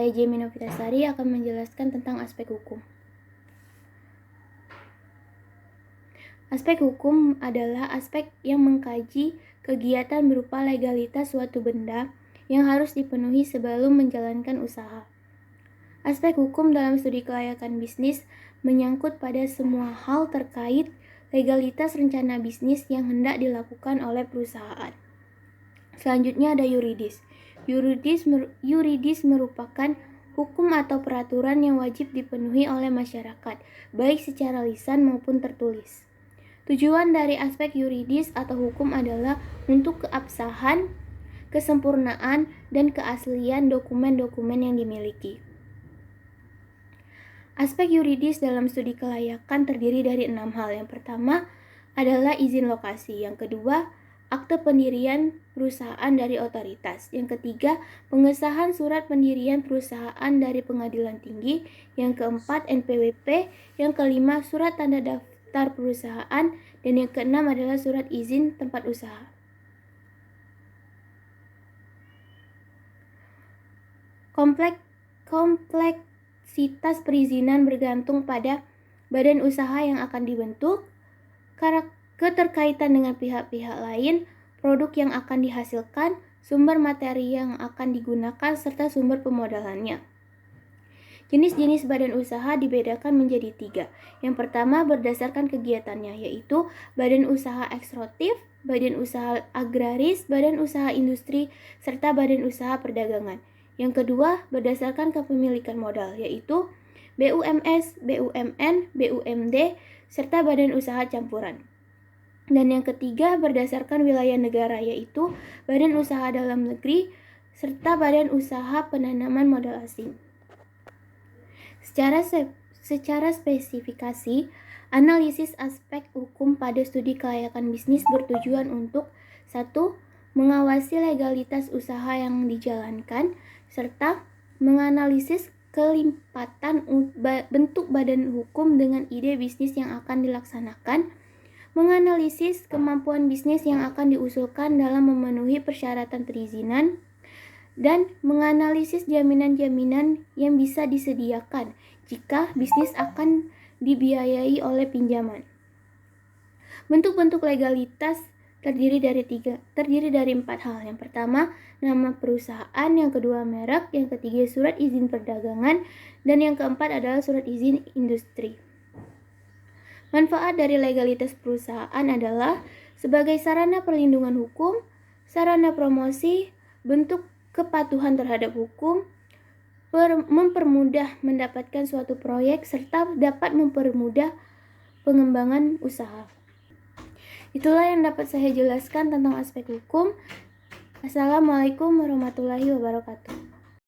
Saya Jemi Novitasari akan menjelaskan tentang aspek hukum. Aspek hukum adalah aspek yang mengkaji kegiatan berupa legalitas suatu benda yang harus dipenuhi sebelum menjalankan usaha. Aspek hukum dalam studi kelayakan bisnis menyangkut pada semua hal terkait legalitas rencana bisnis yang hendak dilakukan oleh perusahaan. Selanjutnya ada yuridis. Yuridis merupakan hukum atau peraturan yang wajib dipenuhi oleh masyarakat, baik secara lisan maupun tertulis. Tujuan dari aspek yuridis atau hukum adalah untuk keabsahan, kesempurnaan, dan keaslian dokumen-dokumen yang dimiliki. Aspek yuridis dalam studi kelayakan terdiri dari 6 hal. Yang pertama adalah izin lokasi. Yang kedua, akte pendirian perusahaan dari otoritas. Yang ketiga, pengesahan surat pendirian perusahaan dari pengadilan tinggi. Yang keempat, NPWP. Yang kelima, surat tanda daftar perusahaan. Dan yang keenam adalah surat izin tempat usaha. Kompleksitas perizinan bergantung pada badan usaha yang akan dibentuk, keterkaitan dengan pihak-pihak lain, produk yang akan dihasilkan, sumber materi yang akan digunakan, serta sumber pemodalannya. Jenis-jenis badan usaha dibedakan menjadi 3. Yang pertama berdasarkan kegiatannya, yaitu badan usaha ekstraktif, badan usaha agraris, badan usaha industri, serta badan usaha perdagangan. Yang kedua berdasarkan kepemilikan modal, yaitu BUMS, BUMN, BUMD, serta badan usaha campuran. Dan yang ketiga berdasarkan wilayah negara, yaitu badan usaha dalam negeri serta badan usaha penanaman modal asing. Secara spesifikasi, analisis aspek hukum pada studi kelayakan bisnis bertujuan untuk 1. Mengawasi legalitas usaha yang dijalankan, serta menganalisis kelimpatan bentuk badan hukum dengan ide bisnis yang akan dilaksanakan, menganalisis kemampuan bisnis yang akan diusulkan dalam memenuhi persyaratan perizinan, dan menganalisis jaminan-jaminan yang bisa disediakan jika bisnis akan dibiayai oleh pinjaman. Bentuk-bentuk legalitas terdiri dari 4 hal. Yang pertama, nama perusahaan, yang kedua merek, yang ketiga surat izin perdagangan, dan yang keempat adalah surat izin industri. Manfaat dari legalitas perusahaan adalah sebagai sarana perlindungan hukum, sarana promosi, bentuk kepatuhan terhadap hukum, mempermudah mendapatkan suatu proyek, serta dapat mempermudah pengembangan usaha. Itulah yang dapat saya jelaskan tentang aspek hukum. Assalamualaikum warahmatullahi wabarakatuh.